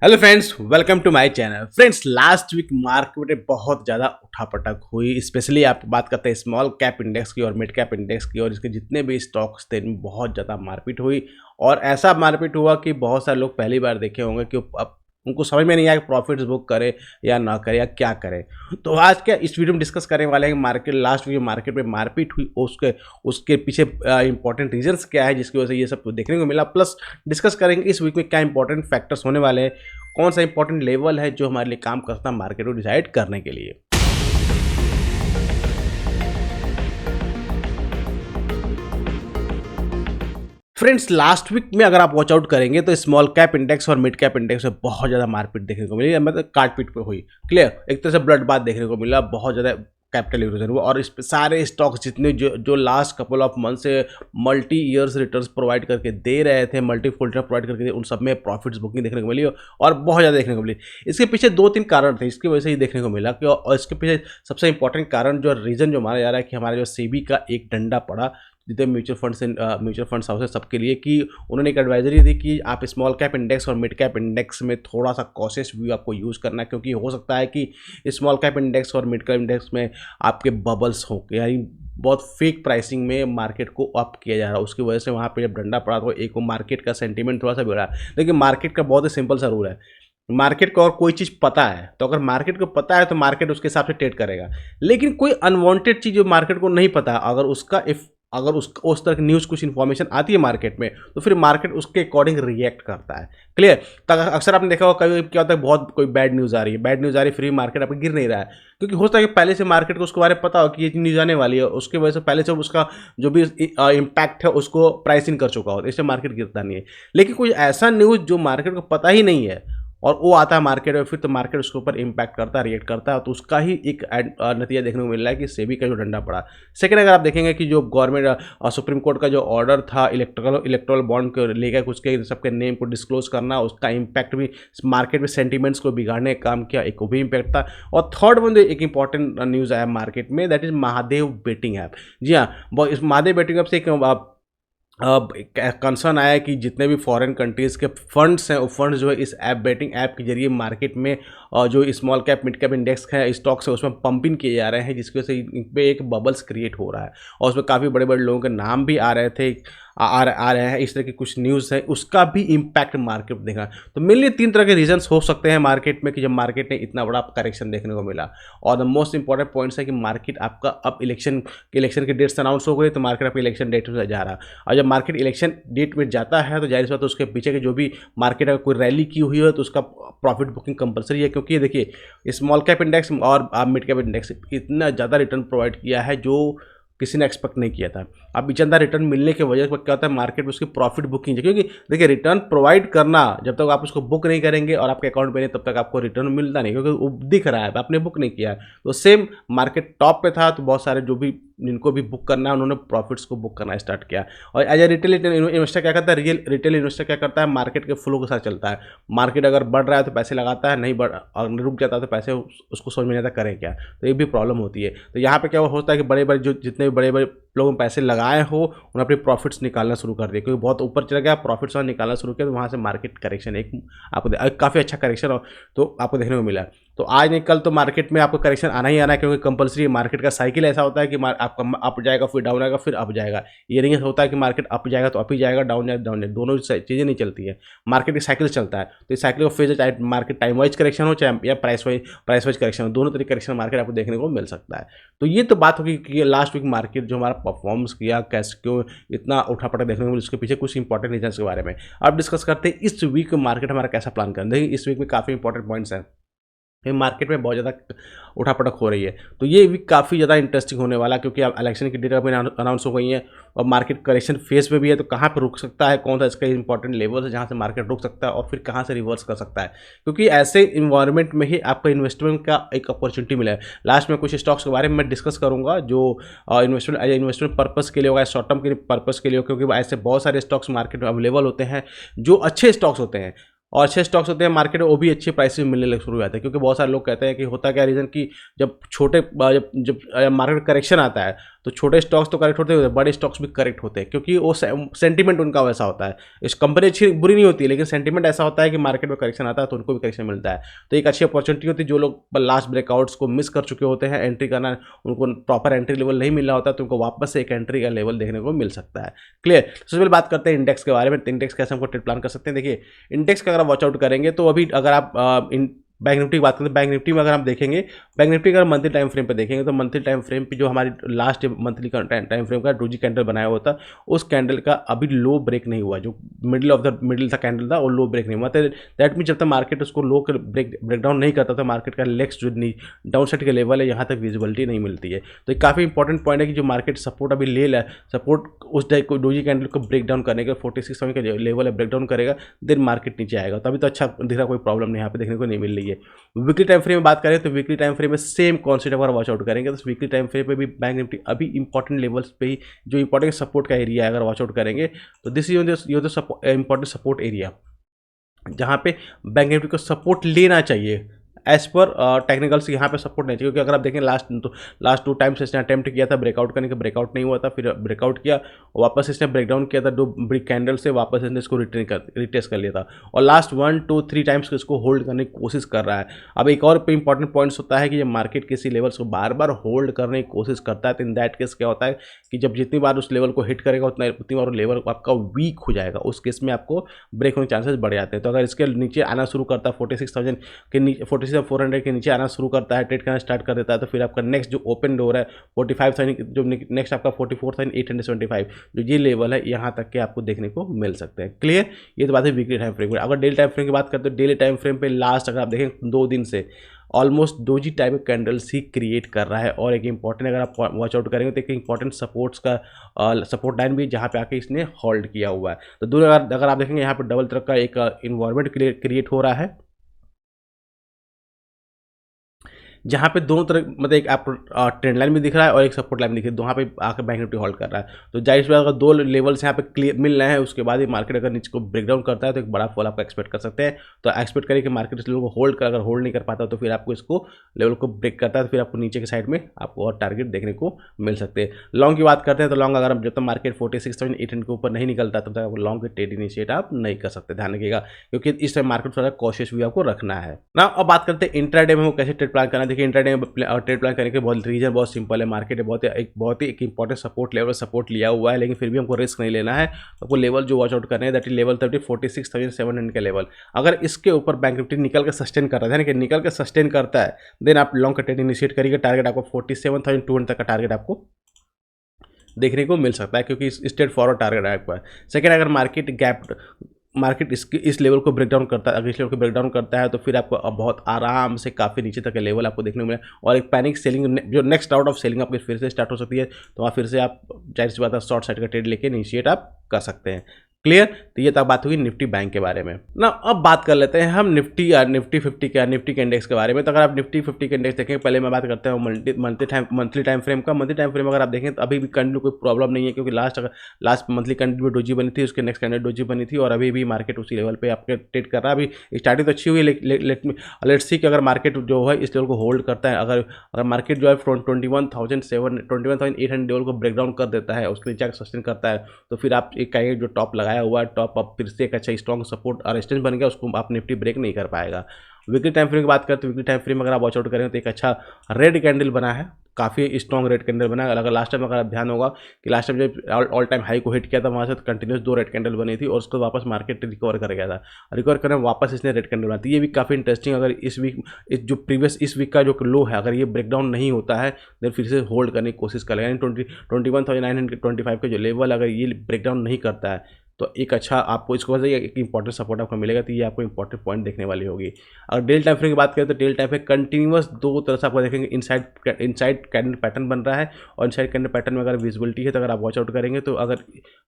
Hello friends, welcome to my channel. Friends, last week market में बहुत ज़्यादा उठापटक हुई। स्पेशली आप बात करते हैं स्मॉल कैप इंडेक्स की और मिड कैप इंडेक्स की, और इसके जितने भी स्टॉक्स थे इनमें बहुत ज़्यादा मारपीट हुई। और ऐसा मारपीट हुआ कि बहुत सारे लोग पहली बार देखे होंगे कि अब उनको समझ में नहीं आया कि प्रॉफिट्स बुक करे या ना करे या क्या करे। तो आज क्या इस वीडियो में डिस्कस करने वाले हैं मार्केट लास्ट वीक मार्केट में मारपीट हुई, उसके उसके पीछे इंपॉर्टेंट रीजंस क्या है जिसकी वजह से ये सब देखने को मिला। प्लस डिस्कस करेंगे इस वीक में क्या इंपॉर्टेंट फैक्टर्स होने वाले हैं, कौन सा इंपॉर्टेंट लेवल है जो हमारे लिए काम करता है मार्केट को डिसाइड करने के लिए। फ्रेंड्स, लास्ट वीक में अगर आप वॉच आउट करेंगे तो स्मॉल कैप इंडेक्स और मिड कैप इंडेक्स में बहुत ज़्यादा मारपीट देखने को मिली, मतलब काटपीट पे हुई। क्लियर, एक तरह से ब्लड बात देखने को मिला, बहुत ज़्यादा कैपिटल इरोजन हुआ। और इस पे सारे स्टॉक्स जितने जो लास्ट कपल ऑफ मंथ से मल्टी ईयर्स रिटर्न्स प्रोवाइड करके दे रहे थे, मल्टीपल रिटर्न प्रोवाइड करके दे, उन सब में प्रॉफिट्स बुकिंग देखने को मिली और बहुत ज़्यादा देखने को मिली। इसके पीछे दो तीन कारण थे, इसकी वजह से ही देखने को मिला कि, और इसके पीछे सबसे इंपॉर्टेंट कारण जो रीज़न जो माना जा रहा है कि हमारा जो सेबी का एक डंडा पड़ा जितने म्यूचुअल फंड्स हाउस है सबके लिए, कि उन्होंने एक एडवाइजरी दी कि आप स्मॉल कैप इंडेक्स और मिड कैप इंडेक्स में थोड़ा सा कॉशियस व्यू आपको यूज़ करना है, क्योंकि हो सकता है कि स्मॉल कैप इंडेक्स और मिड कैप इंडेक्स में आपके बबल्स हो, यानी बहुत फेक प्राइसिंग में मार्केट को अप किया जा रहा है। उसकी वजह से वहाँ पे जब डंडा पड़ा तो एक मार्केट का सेंटीमेंट थोड़ा सा बिगड़ा। लेकिन मार्केट का बहुत ही सिंपल सा रूल है, मार्केट को और कोई चीज़ पता है तो अगर मार्केट को पता है तो मार्केट उसके हिसाब से ट्रेड करेगा। लेकिन कोई अनवांटेड चीज़ जो मार्केट को नहीं पता, अगर उस तरह की न्यूज़ कुछ इन्फॉर्मेशन आती है मार्केट में, तो फिर मार्केट उसके अकॉर्डिंग रिएक्ट करता है। क्लियर। तो अक्सर आपने देखा होगा कभी क्या होता है, बहुत कोई बैड न्यूज़ आ रही है, फिर मार्केट आपको गिर नहीं रहा है, क्योंकि हो सकता है कि पहले से मार्केट को उसके बारे में पता हो कि ये न्यूज़ आने वाली है, उसकी वजह से पहले से उसका जो भी इम्पैक्ट है उसको प्राइसिंग कर चुका हो, तो इससे मार्केट गिरता नहीं है। लेकिन कोई ऐसा न्यूज़ जो मार्केट को पता ही नहीं है और वो आता है मार्केट में, फिर तो मार्केट उसके ऊपर इम्पैक्ट करता है, रिएक्ट करता है, तो उसका ही एक नतीजा देखने को मिल रहा है कि सेबी का जो डंडा पड़ा। सेकंड, अगर आप देखेंगे कि जो गवर्नमेंट सुप्रीम कोर्ट का जो ऑर्डर था इलेक्ट्रल बॉन्ड को लेकर उसके सबके नेम को डिस्क्लोज करना, उसका इम्पैक्ट भी मार्केट में सेंटीमेंट्स को बिगाड़ने का काम किया, एक वो भी इम्पैक्ट था। और थर्ड वन एक इंपॉर्टेंट न्यूज़ आया मार्केट में, that is Mahadev betting app. जी हाँ, इस महादेव बेटिंग ऐप से एक कंसर्न आया है कि जितने भी फॉरेन कंट्रीज़ के फंड्स हैं वो फंड्स जो है इस ऐप बेटिंग ऐप के जरिए मार्केट में जो small cap mid cap index है स्टॉक्स है उसमें पंपिंग किए जा रहे हैं, जिसकी वजह से इन पे एक बबल्स क्रिएट हो रहा है और उसमें काफ़ी बड़े बड़े लोगों के नाम भी आ रहे थे, आ रहे हैं। इस तरह की कुछ न्यूज़ है, उसका भी इम्पैक्ट मार्केट में देखा। तो मेनली तीन तरह के रीजंस हो सकते हैं मार्केट में कि जब मार्केट ने इतना बड़ा करेक्शन देखने को मिला। और द मोस्ट इंपॉर्टेंट पॉइंट्स है कि मार्केट आपका अब इलेक्शन की डेट्स अनाउंस हो गई, तो मार्केट आपका इलेक्शन डेट में जा रहा है। और जब मार्केट इलेक्शन डेट में जाता है तो जाहिर सी बात है उसके पीछे के जो भी मार्केट अगर कोई रैली की हुई है तो उसका प्रॉफिट बुकिंग कंपलसरी है, क्योंकि देखिए स्मॉल कैप इंडेक्स और मिड कैप इंडेक्स इतना ज़्यादा रिटर्न प्रोवाइड किया है जो किसी ने एक्सपेक्ट नहीं किया था। अब इतना रिटर्न मिलने की वजह से क्या होता है मार्केट में उसकी प्रॉफिट बुकिंग है, क्योंकि देखिए रिटर्न प्रोवाइड करना जब तक आप उसको बुक नहीं करेंगे और आपके अकाउंट में नहीं तब तक आपको रिटर्न मिलता नहीं, क्योंकि वो दिख रहा है आपने बुक नहीं किया है। तो सेम मार्केट टॉप पे था तो बहुत सारे जो भी जिनको भी बुक करना है उन्होंने प्रॉफिट्स को बुक करना स्टार्ट किया। और एज ए रिटेल इन्वेस्टर क्या करता है, रिटेल इन्वेस्टर क्या करता है, मार्केट के फ्लो के साथ चलता है। मार्केट अगर बढ़ रहा है तो पैसे लगाता है, नहीं बढ़ और रुक जाता है तो पैसे उसको समझ में नहीं आता करें क्या, तो ये भी प्रॉब्लम होती है। तो यहाँ पे क्या होता है कि बड़े बड़े जो जितने भी बड़े बड़े लोगों ने पैसे लगाए हो उन्होंने अपने प्रॉफिट्स निकालना शुरू कर दिया, क्योंकि बहुत ऊपर चला गया प्रॉफिट्स वहाँ निकालना शुरू किया, तो वहाँ से मार्केट करेक्शन एक आपको काफ़ी अच्छा करेक्शन तो आपको देखने को मिला। तो आज नहीं कल तो मार्केट में आपको करेक्शन आना ही आना है, क्योंकि कंपलसरी मार्केट का साइकिल ऐसा होता है कि आपका अप जाएगा फिर डाउन आएगा फिर अप जाएगा। ये नहीं होता है कि मार्केट अप जाएगा तो अप ही जाएगा, डाउन जाएगा डाउन जाएगा, दोनों चीज़ें नहीं चलती है। मार्केट की साइकिल चलता है, तो इस साइकिल को फेज चाहे मार्केट टाइम वाइज करेक्शन हो चाहे या प्राइस वाइज करेक्शन हो, दोनों तरीके करेक्शन मार्केट आपको देखने को मिल सकता है। तो ये तो बात होगी कि लास्ट वीक मार्केट जो हमारा परफॉर्मेंस किया, कैसे क्यों इतना उठापटक देखने को मिला, उसके पीछे कुछ इंपॉर्टेंट रीजन्स के बारे में अब डिस्कस करते हैं। इस वीक मार्केट हमारा कैसा प्लान करें, देखिए इस वीक में काफ़ी इंपॉर्टेंट पॉइंट्स हैं। मार्केट में बहुत ज़्यादा उठापटक हो रही है, तो ये वीक काफ़ी ज़्यादा इंटरेस्टिंग होने वाला, क्योंकि अब इलेक्शन की डेट अभी अनाउंस हो गई है और मार्केट करेक्शन फेज में भी है। तो कहाँ पर रुक सकता है, कौन सा इसका इंपॉर्टेंट लेवल है जहाँ से मार्केट रुक सकता है और फिर कहाँ से रिवर्स कर सकता है, क्योंकि ऐसे इन्वायरमेंट में ही आपका इन्वेस्टमेंट का एक अपॉर्चुनिटी मिला है। लास्ट में कुछ स्टॉक्स के बारे में मैं डिस्कस करूँगा जो इन्वेस्टमेंट पर्पस के लिए होगा, शॉर्ट टर्म के पर्पस के लिए हो, क्योंकि ऐसे बहुत सारे स्टॉक्स मार्केट में अवेलेबल होते हैं जो अच्छे स्टॉक्स होते हैं और अच्छे स्टॉक्स होते हैं मार्केट में, वो भी अच्छे प्राइस में मिलने शुरू हो जाते हैं। क्योंकि बहुत सारे लोग कहते हैं कि होता क्या रीज़न कि जब मार्केट करेक्शन आता है तो छोटे स्टॉक्स तो करेक्ट होते हैं, बड़े स्टॉक्स भी करेक्ट होते हैं, क्योंकि वो सेंटीमेंट उनका वैसा होता है। इस कंपनी अच्छी बुरी नहीं होती, लेकिन सेंटीमेंट ऐसा होता है कि मार्केट में करेक्शन आता है तो उनको भी करेक्शन मिलता है। तो एक अच्छी अपॉर्चुनिटी होती है। जो लोग लास्ट ब्रेकआउट्स को मिस कर चुके होते हैं, एंट्री करना उनको प्रॉपर एंट्री लेवल नहीं मिल रहा होता, तो उनको वापस से एक एंट्री का लेवल देखने को मिल सकता है। क्लियर। सबसे पहले बात करते हैं इंडेक्स के बारे में। इंडेक्स कैसे हमको ट्रेड प्लान कर सकते हैं। देखिए, इंडेक्स का अगर आप वॉच आउट करेंगे तो अभी अगर आप बैंक निफ्टी की बात करें तो बैंक निफ्टी में अगर हम देखेंगे, बैंक निफ्टी अगर मंथली टाइम फ्रेम पे देखेंगे तो मंथली टाइम फ्रेम पे जो हमारी लास्ट मंथली टाइम फ्रेम का डोजी कैंडल बनाया हुआ था, उस कैंडल का अभी लो ब्रेक नहीं हुआ। जो मिडिल था कैंडल था, और लो ब्रेक नहीं हुआ। तो दैट मीन जब तक मार्केट उसको लो ब्रेक डाउन नहीं करता था, मार्केट का नेक्स्ट जो डाउन साइड के लेवल है, यहाँ तक विजिबिलिटी नहीं मिलती है। तो एक काफ़ी इंपॉर्टेंट पॉइंट है कि जो मार्केट सपोर्ट अभी ले रहा है, सपोर्ट उस डोजी कैंडल को ब्रेक डाउन करने का 46 का लेवल है, ब्रेक डाउन करेगा, देन मार्केट नीचे आएगा। तो अभी तो अच्छा दिख रहा, कोई प्रॉब्लम नहीं यहाँ पे देखने को नहीं मिल रही है। वीकली टाइम फ्रेम में बात करें तो वीकली टाइम फ्रेम में सेम कॉन्सेप्ट अगर वॉच आउट करेंगे तो वीकली टाइम फ्रेम पे भी बैंक निफ्टी अभी इंपॉर्टेंट लेवल्स पे ही, जो इंपॉर्टेंट सपोर्ट का एरिया है, अगर वॉच आउट करेंगे तो this is your important support area, जहाँ पे बैंक निफ्टी को सपोर्ट लेना चाहिए। एज पर टेक्निकल्स यहाँ पे सपोर्ट नहीं चाहिए, क्योंकि अगर आप देखें लास्ट 2 टाइम्स इसने अटेम्प्ट किया था ब्रेकआउट करने का, ब्रेकआउट नहीं हुआ था, फिर ब्रेकआउट किया, वापस इसने ब्रेकडाउन किया था 2 बड़ी कैंडल से, वापस इसने इसको रिटेस्ट कर लिया था, और लास्ट 1 2 3 टाइम्स इसको होल्ड करने की कोशिश कर रहा है। अब एक और इंपॉर्टेंट पॉइंट्स होता है कि जब मार्केट किसी लेवल्स को बार बार होल्ड करने की कोशिश करता है, तो इन दैट केस क्या होता है कि जब जितनी बार उस लेवल को हिट करेगा उतनी बार लेवल आपका वीक हो जाएगा, उस केस में आपको ब्रेक होने के चांसेस बढ़ जाते हैं। तो अगर इसके नीचे आना शुरू करता है 46,000 के नीचे, 46,400 के नीचे आना शुरू करता है, ट्रेड करना स्टार्ट कर देता है, तो फिर आपका नेक्स्ट जो ओपन डोर है 45,000, जो नेक्स्ट आपका 44,875 जो ये लेवल है, यहाँ तक के आपको देखने को मिल सकते हैं। क्लियर। ये तो बात है वीकली टाइम फ्रेम में। अगर डेली टाइम फ्रेम की बात करते हैं, डेली टाइम फ्रेम पे लास्ट अगर आप देखें 2 दिन से ऑलमोस्ट डोजी टाइप के कैंडल्स ही क्रिएट कर रहा है। और एक इंपॉर्टेंट अगर आप वॉच आउट करेंगे तो एक इंपॉर्टेंट सपोर्ट्स का सपोर्ट लाइन भी जहाँ पे आके इसने होल्ड किया हुआ है। तो दूर अगर आप देखेंगे यहाँ पे डबल तरह का एक इन्वायरमेंट क्रिएट हो रहा है, जहाँ पे दोनों तरह मतलब एक आप ट्रेंड लाइन भी दिख रहा है और एक सपोर्ट लाइन दिख रही है, वहाँ पे आकर बैंक निफ्टी होल्ड कर रहा है। तो जाहिर सी बात, अगर 2 लेवल्स यहाँ पे क्लियर मिल रहे हैं, उसके बाद ये मार्केट अगर नीचे को ब्रेकडाउन करता है तो एक बड़ा फॉल आपको एक्सपेक्ट कर सकते हैं। तो एक्सपेक्ट करें कि मार्केट इस लेवल को होल्ड कर, अगर होल्ड नहीं कर पाता तो फिर आपको इसको लेवल को ब्रेक करता है, तो फिर आपको नीचे की साइड में आपको और टारगेट देखने को मिल सकते हैं। लॉन्ग की बात करते हैं तो लॉन्ग अगर जब तक मार्केट 46,800 के ऊपर नहीं निकलता तब तक आपको लॉन्ग के ट्रेड इनिशिएट आप नहीं कर सकते, ध्यान रखिएगा, क्योंकि इस टाइम मार्केट थोड़ा कॉशियस भी आपको रखना है ना। अब बात करते हैं इंट्राडे में कैसे ट्रेड प्लान करना है। देखिए, इंट्राडे में ट्रेड प्लान करने के बहुत रीजन बहुत सिंपल है। मार्केट है बहुत ही एक इंपॉर्टेंट सपोर्ट लेवल सपोर्ट लिया हुआ है, लेकिन फिर भी हमको रिस्क नहीं लेना है। आपको लेवल जो वॉच आउट करना है दैट इज लेवल 46,700 का लेवल। अगर इसके ऊपर बैंक निफ्टी निकल के सस्टेन कर रहा है, यानी कि निकल के सस्टेन करता है, देन आप लॉन्ग का ट्रेड इनिशिएट करिएगा। टारगेट आपको 47,200 तक का टारगेट आपको देखने को मिल सकता है, क्योंकि स्ट्रेट फॉरवर्ड टारगेट है आपका। सेकेंड, अगर मार्केट इस लेवल को ब्रेकडाउन करता है, अगर इस लेवल को ब्रेकडाउन करता है तो फिर आपको बहुत आराम से काफ़ी नीचे तक का लेवल आपको देखने को मिले, और एक पैनिक सेलिंग जो नेक्स्ट राउंड ऑफ सेलिंग आपकी फिर से स्टार्ट हो सकती है। तो वहाँ फिर से आप जाहिर सी बात है शॉर्ट साइड का ट्रेड लेके इनिशिएट आप कर सकते हैं। क्लियर। तो ये तक बात हुई निफ्टी बैंक के बारे में ना। अब बात कर लेते हैं हम निफ्टी 50 के निफ्टी के इंडेक्स के बारे में। तो अगर आप निफ्टी 50 के इंडेक्स देखें, पहले मैं बात करता हूँ मंथली टाइम फ्रेम का। मंथली टाइम फ्रेम अगर आप देखें तो अभी भी कंटिन्यू कोई प्रॉब्लम नहीं है, क्योंकि लास्ट मंथली कंटिन्यू डोजी बनी थी, उसके नेक्स्ट कैंडल डोजी बनी थी, और अभी भी मार्केट उसी लेवल पे आपके ट्रेड कर रहा है। अभी स्टार्टिंग तो अच्छी हुई, लेट्स सी कि अगर मार्केट जो है इस लेवल को होल्ड करता है, अगर मार्केट जो है 21,800 लेवल को ब्रेकडाउन कर देता है, उसके नीचे सस्टेन करता है, तो फिर आप एक कहेंगे जो टॉप लगाया हुआ है, टॉप अब फिर से एक अच्छा स्ट्रॉन्ग सपोर्ट और रेजिस्टेंस बन गया, उसको आप निफ्टी ब्रेक नहीं कर पाएगा। वीकली टाइम फ्रेम की बात करते हैं, वीकली टाइम फ्रेम अगर आप वॉच आउट करें तो एक अच्छा रेड कैंडल बना है, काफ़ी स्ट्रॉन्ग रेड कैंडल बना है। अगर लास्ट टाइम अगर आप ध्यान होगा कि लास्ट टाइम जब ऑल टाइम हाई को हिट किया था, वहाँ से कंटिन्यूस 2 रेड कैंडल बनी थी, और उसको वापस मार्केट रिकवर कर गया था। रिकवर करने वापस इसने रेड कैंडल बनाती है। ये भी काफ़ी इंटरेस्टिंग। अगर इस वीक का जो लो है, अगर ये ब्रेकडाउन नहीं होता है, देन फिर से होल्ड करने की कोशिश करेगा। यानी 21,925 का जो लेवल अगर ये ब्रेकडाउन नहीं करता है, तो एक अच्छा आपको इसको वजह एक इंपॉर्टेंट सपोर्ट आपको मिलेगा। तो ये आपको इंपॉर्टेंट पॉइंट देखने वाली होगी। अगर डेली टाइम फ्रेम की बात करें तो डेली टाइम फ्रेम कंटिन्यूअस 2 तरह से आपको देखेंगे, इनसाइड कैंडल पैटर्न बन रहा है, और इनसाइड कैंडल पैटर्न में अगर विजिबिलिटी है तो अगर आप वॉच आउट करेंगे तो अगर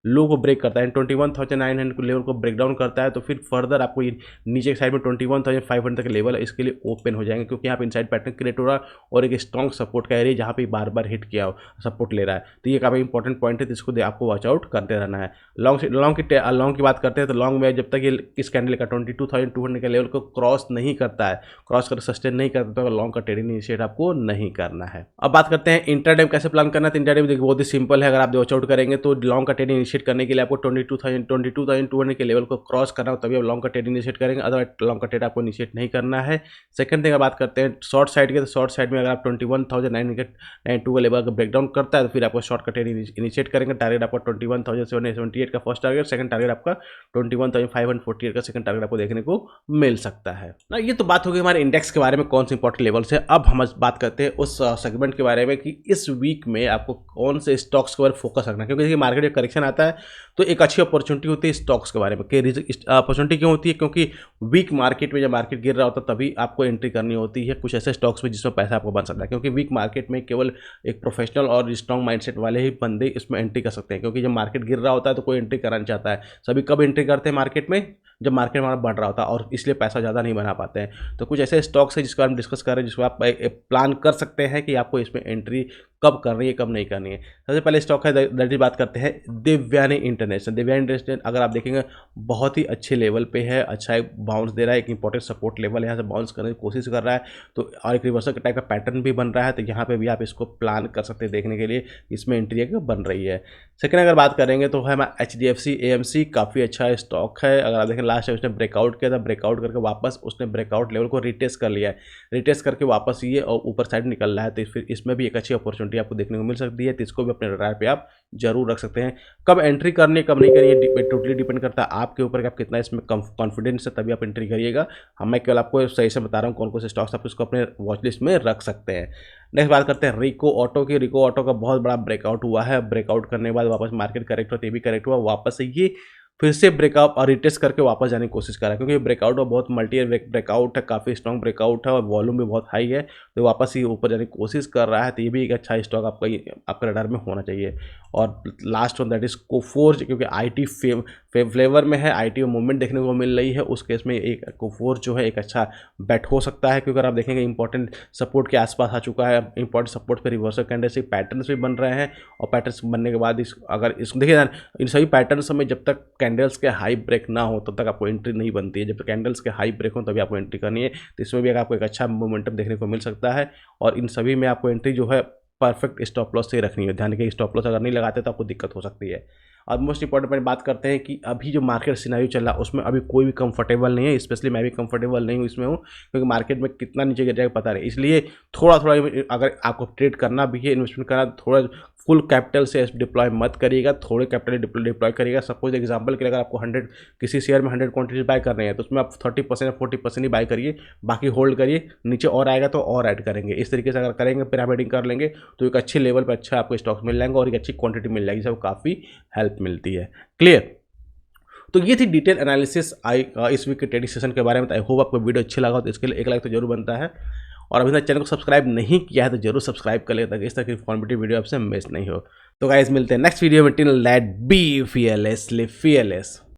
लो को ब्रेक करता है 21,900 लेवल को ब्रेक डाउन करता है, तो फिर फर्दर आपको ये नीचे की साइड में 21,500 तक लेवल है, इसके लिए ओपन हो जाएंगे, क्योंकि यहाँ पे इनसाइड पैटर्न क्रिएट हो रहा है और एक स्ट्रॉन्ग सपोर्ट का एरिया जहाँ पे बार बार हिट किया सपोर्ट ले रहा है। तो ये काफ़ी इंपॉर्टेंट पॉइंट है, जिसको आपको वॉच आउट करते रहना है। लॉन्ग लॉन्ग की बात करते हैं तो लॉन्ग में जब तक ये इस कैंडल का 22,200 के लेवल को क्रॉस नहीं करता है, क्रॉस कर सस्टेन नहीं करता तो लॉन्ग का ट्रेडिंग इनिशिएट आपको नहीं करना है। अब बात करते हैं इंट्राडे कैसे प्लान करना है। तो इंट्राडे देखिए बहुत ही सिंपल है। अगर आप वॉच आउट करेंगे तो लॉन्ग का ट्रेडिंग इनिशिएट करने के लिए आपको 22,200 के लेवल को क्रॉस करना हो तभी आप लॉन्ग का ट्रेडिंग इनिशिएट करेंगे, अदरवाइज लॉन्ग का ट्रेड आपको इनिशिएट नहीं करना है। सेकंड थिंग बात करते हैं शॉर्ट साइड के, तो शॉर्ट साइड में अगर आप 21,992 का लेवल का ब्रेकडाउन करता है तो फिर आपको शॉर्ट का ट्रेड इनिशिएट करेंगे। टारगेट आपका 21,778 का फर्स्ट टारगेट, सेकंड टारगेट आपका 21,548 का सेकंड टारगेट आपको देखने को मिल सकता है ना। ये तो बात हो गई हमारे इंडेक्स के बारे में कौन से इंपॉर्टेंट लेवल्स है। अब हम बात करते हैं उस सेगमेंट के बारे में कि इस वीक में आपको कौन से स्टॉक्स के बारे में फोकस रखना है, क्योंकि देखिए मार्केट में करेक्शन आता है तो एक अच्छी अपॉर्चुनिटी होती है स्टॉक्स के बारे में। अपॉर्चुनिटी क्यों होती है? क्योंकि वीक मार्केट में जब मार्केट गिर रहा होता है तभी आपको एंट्री करनी होती है कुछ ऐसे स्टॉक्स में जिसमें पैसा आपको बन सकता है, क्योंकि वीक मार्केट में केवल एक प्रोफेशनल और स्ट्रॉन्ग माइंडसेट वाले ही बंदे इसमें एंट्री कर सकते हैं। क्योंकि जब मार्केट गिर रहा होता है तो कोई एंट्री करना नहीं चाहता है। सभी कब एंट्री करते हैं मार्केट में? जब मार्केट हमारा बढ़ रहा होता है और इसलिए पैसा ज़्यादा नहीं बना पाते हैं। तो कुछ ऐसे स्टॉक्स है जिसको हम डिस्कस कर रहे हैं, जिसको आप प्लान कर सकते हैं कि आपको इसमें एंट्री कब करनी है कब नहीं करनी है। सबसे पहले स्टॉक है दैट बात करते हैं देवयानी इंटरनेशनल। देवयानी इंटरनेशनल अगर आप देखेंगे बहुत ही अच्छे लेवल पे है, अच्छा एक बाउंस दे रहा है, एक इंपॉर्टेंट सपोर्ट लेवल यहाँ से बाउंस करने की कोशिश कर रहा है, तो और एक रिवर्सल टाइप का पैटर्न भी बन रहा है। तो यहाँ पे भी आप इसको प्लान कर सकते हैं देखने के लिए इसमें एंट्री है कि बन रही है। सेकंड अगर बात करेंगे तो है HDFC AMC, काफ़ी अच्छा स्टॉक है। अगर आप देखें लास्ट टाइम उसने ब्रेकआउट किया था, ब्रेकआउट करके वापस उसने ब्रेकआउट लेवल को रिटेस्ट कर लिया है, रिटेस्ट करके वापस ये और ऊपर साइड निकल रहा है। तो फिर इसमें भी एक अच्छी अपॉर्चुनिटी आपको देखने को मिल सकती है, तो इसको भी अपने रडार पे आप जरूर रख सकते हैं। कब एंट्री करनी कब नहीं करनी टोटली डिपेंड करता है आपके ऊपर कि आप कितना इसमें कॉन्फिडेंस है, तभी आप एंट्री करिएगा। मैं केवल आपको सही से बता रहा हूँ कौन कौन से स्टॉक्स आप इसको अपने वॉच लिस्ट में रख सकते हैं। नेक्स्ट बात करते हैं रिको ऑटो की। रिको ऑटो का बहुत बड़ा ब्रेकआउट हुआ है, ब्रेकआउट करने के बाद वापस मार्केट करेक्ट हुआ, ये भी करेक्ट हुआ, वापस से ये फिर से ब्रेकआउट और रिटेस्ट करके वापस जाने की कोशिश कर रहा है, क्योंकि ब्रेकआउट बहुत मल्टी ब्रेकआउट है, काफ़ी स्ट्रॉन्ग ब्रेकआउट है और वॉल्यूम भी बहुत हाई है, तो वापस ही ऊपर जाने की कोशिश कर रहा है। तो ये भी एक अच्छा स्टॉक आपका रडार में होना चाहिए। और last one that is Coforge, क्योंकि IT फ्लेवर में है, IT में मूवमेंट देखने को मिल रही है, उस केस में एक कोफोर्ज जो है एक अच्छा बेट हो सकता है। क्योंकि अगर आप देखेंगे इंपॉर्टेंट सपोर्ट के आसपास आ चुका है, इंपॉर्टेंट सपोर्ट पे रिवर्सल कैंडल से पैटर्न्स भी बन रहे हैं, और पैटर्न्स बनने के बाद देखिए इन सभी पैटर्न्स में जब तक कैंडल्स के हाई ब्रेक ना हो तब तक आपको एंट्री नहीं बनती है। जब तक कैंडल्स के हाई ब्रेक हो तभी आपको एंट्री करनी है। तो इसमें भी आपको एक अच्छा मोमेंटम देखने को मिल सकता है, और इन सभी में आपको एंट्री जो है परफेक्ट स्टॉप लॉस से रखनी है। ध्यान रखिए स्टॉप लॉस अगर नहीं लगाते तो आपको दिक्कत हो सकती है। और मोस्ट इंपॉर्टेंट पर बात करते हैं कि अभी जो मार्केट सिनेरियो चल रहा है उसमें अभी कोई भी कंफर्टेबल नहीं है, स्पेशली मैं भी कंफर्टेबल नहीं हूँ इसमें क्योंकि मार्केट में कितना नीचे गिर जाएगा पता नहीं। इसलिए थोड़ा थोड़ा अगर आपको ट्रेड करना भी है, इन्वेस्टमेंट करना, थोड़ा फुल कैपिटल से डिप्लॉय मत करिएगा, थोड़े कैपिटल डिप्लॉय करिएगा। सपोज एग्जांपल के लिए अगर आपको 100 किसी शेयर में 100 क्वांटिटीज बाय करने हैं तो उसमें आप 30% या 40% ही बाय करिए, बाकी होल्ड करिए, नीचे और आएगा तो और ऐड करेंगे। इस तरीके से अगर करेंगे, पिरामिडिंग कर लेंगे तो एक अच्छे लेवल पर अच्छा आपको स्टॉक्स मिल जाएंगे और एक अच्छी क्वांटिटी मिल जाएगी, सब काफ़ी हेल्प मिलती है। क्लियर? तो ये थी डिटेल एनालिसिस इस वीक के ट्रेडिंग सेशन के बारे में। आई होप आपको वीडियो अच्छी लगा, तो इसके लिए एक लाइक तो जरूर बनता है, और अभी तक चैनल को सब्सक्राइब नहीं किया है तो जरूर सब्सक्राइब कर लें ताकि इस तरह की इन्फॉर्मेटिव वीडियो आपसे मिस नहीं हो। तो गाइस मिलते हैं नेक्स्ट वीडियो में। Till that be fearlessly fearless.